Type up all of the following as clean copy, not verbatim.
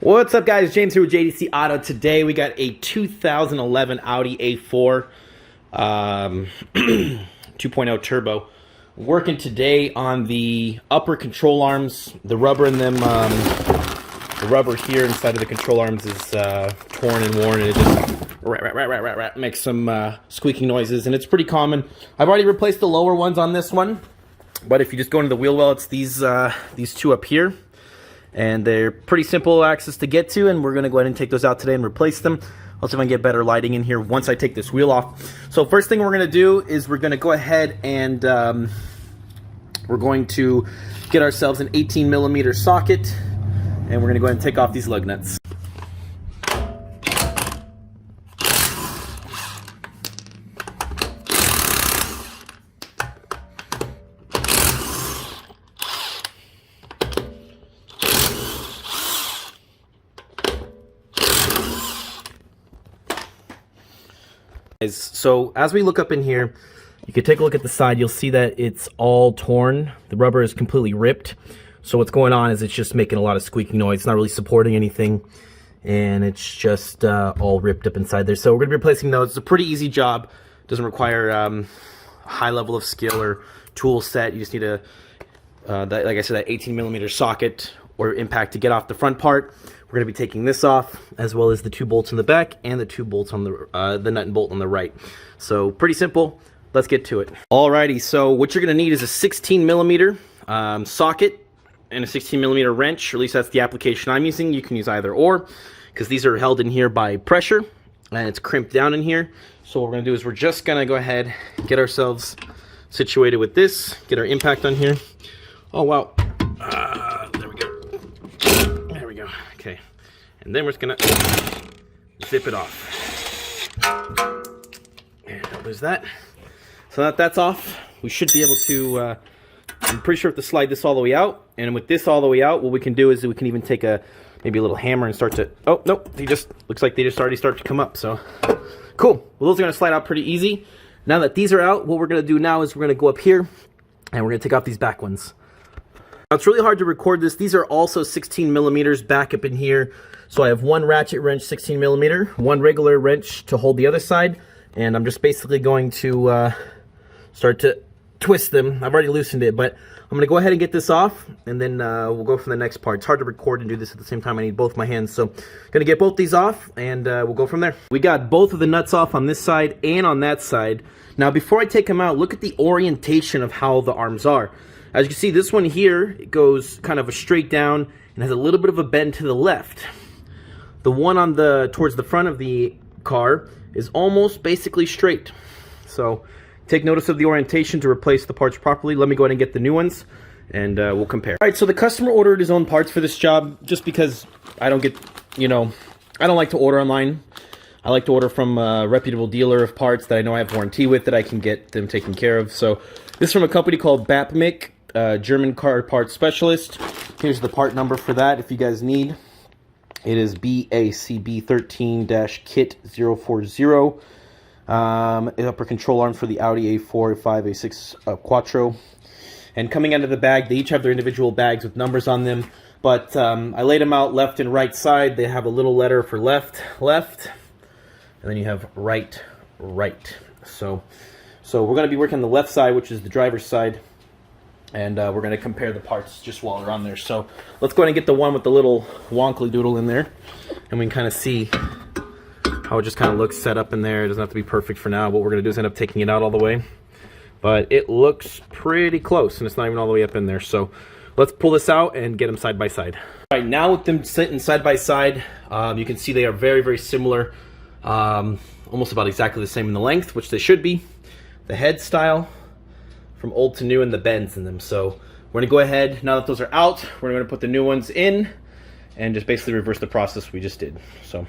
What's up, guys? James here with JDC Auto. Today we got a 2011 Audi A4 2.0 turbo. Working today on the upper control arms. The rubber in them, the rubber here inside of the control arms is torn and worn, and it just makes some squeaking noises, and it's pretty common. I've already replaced the lower ones on this one, but if you just go into the wheel well, it's these two up here. And they're pretty simple access to get to, and we're going to go ahead and take those out today and replace them. I'll see if I can get better lighting in here once I take this wheel off. So first thing we're going to do is we're going to go ahead and we're going to get ourselves an 18mm socket, and we're going to go ahead and take off these lug nuts. So as we look up in here, you can take a look at the side. You'll see that it's all torn. The rubber is completely ripped. So what's going on is it's just making a lot of squeaking noise. It's not really supporting anything, and it's just all ripped up inside there. So we're going to be replacing those. It's a pretty easy job. It doesn't require a high level of skill or tool set. You just need a, like I said, that 18mm socket or impact to get off the front part. We're going to be taking this off, as well as the two bolts in the back and the two bolts on the nut and bolt on the right. So pretty simple. Let's get to it. Alrighty, so what you're going to need is a 16mm socket and a 16mm wrench, or at least that's the application I'm using. You can use either or, because these are held in here by pressure, and it's crimped down in here. So what we're going to do is we're just going to go ahead, get ourselves situated with this, get our impact on here. Oh, wow. There we go. There we go. Okay. And then we're just going to zip it off. And there's that. So that's off. We should be able to, I'm pretty sure we have to slide this all the way out. And with this all the way out, what we can do is we can even take maybe a little hammer and start to, oh, nope. Looks like they just already start to come up. So cool. Well, those are going to slide out pretty easy. Now that these are out, what we're going to do now is we're going to go up here and we're going to take off these back ones. Now, it's really hard to record this. These are also 16mm back up in here. So I have one ratchet wrench, 16mm, one regular wrench to hold the other side, and I'm just basically going to start to twist them. I've already loosened it, but I'm going to go ahead and get this off, and then we'll go from the next part. It's hard to record and do this at the same time. I need both my hands, so I'm going to get both these off, and we'll go from there. We got both of the nuts off on this side and on that side. Now, before I take them out, look at the orientation of how the arms are. As you can see, this one here, it goes kind of a straight down and has a little bit of a bend to the left. The one on towards the front of the car is almost basically straight. So take notice of the orientation to replace the parts properly. Let me go ahead and get the new ones, and we'll compare. All right, so the customer ordered his own parts for this job just because I don't get, I don't like to order online. I like to order from a reputable dealer of parts that I know I have warranty with, that I can get them taken care of. So this is from a company called Bapmic, German car parts specialist. Here's the part number for that if you guys need. It is BACB13-KIT040. Upper control arm for the Audi A4, A5, A6 Quattro. And coming out of the bag, they each have their individual bags with numbers on them. But I laid them out left and right side. They have a little letter for left, left. And then you have right, right. So we're going to be working on the left side, which is the driver's side. And we're going to compare the parts just while they're on there. So let's go ahead and get the one with the little wonkly doodle in there. And we can kind of see how it just kind of looks set up in there. It doesn't have to be perfect for now. What we're going to do is end up taking it out all the way. But it looks pretty close, and it's not even all the way up in there. So let's pull this out and get them side by side. All right, now with them sitting side by side, you can see they are very, very similar. Almost about exactly the same in the length, which they should be. The head style, from old to new, and the bends in them. So we're going to go ahead, now that those are out, we're going to put the new ones in and just basically reverse the process we just did. So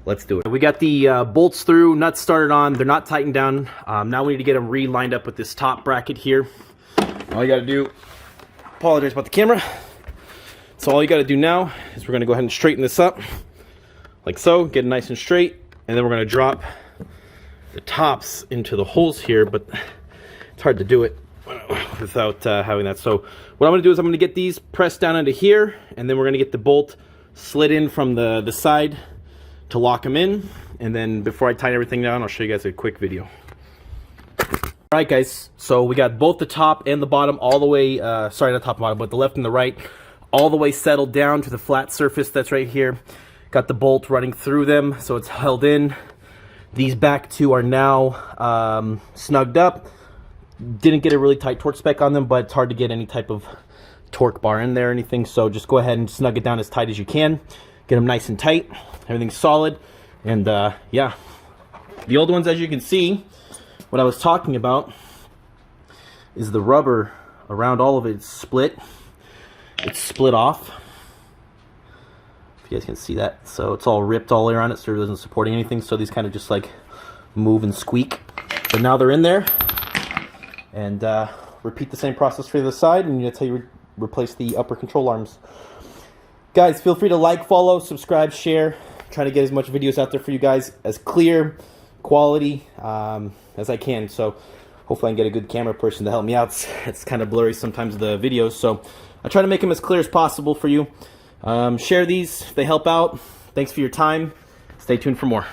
let's do it. We got the bolts through, nuts started on. They're not tightened down. Now we need to get them re-lined up with this top bracket here. All you got to do, apologize about the camera. So all you got to do now is we're going to go ahead and straighten this up like so, get it nice and straight, and then we're going to drop the tops into the holes here, but it's hard to do it without having that. So what I'm going to do is I'm going to get these pressed down into here, and then we're going to get the bolt slid in from the side to lock them in. And then before I tighten everything down, I'll show you guys a quick video. Alright guys, so we got both the top and the bottom all the way, sorry, not top and bottom, but the left and the right, all the way settled down to the flat surface that's right here. Got the bolt running through them, so it's held in. These back two are now snugged up. Didn't get a really tight torque spec on them, but it's hard to get any type of torque bar in there or anything, so just go ahead and snug it down as tight as you can. Get them nice and tight. Everything's solid, and yeah. The old ones, as you can see, what I was talking about is the rubber around all of it is split. It's split off. If you guys can see that. So it's all ripped all the way around it, so it isn't supporting anything. So these kind of just like move and squeak. But now they're in there. And repeat the same process for the other side, and that's how you replace the upper control arms. Guys, feel free to like, follow, subscribe, share. I'm trying to get as much videos out there for you guys as clear, quality as I can. So hopefully I can get a good camera person to help me out. It's kind of blurry sometimes, the videos, so I try to make them as clear as possible for you. Share these if they help out. Thanks for your time. Stay tuned for more.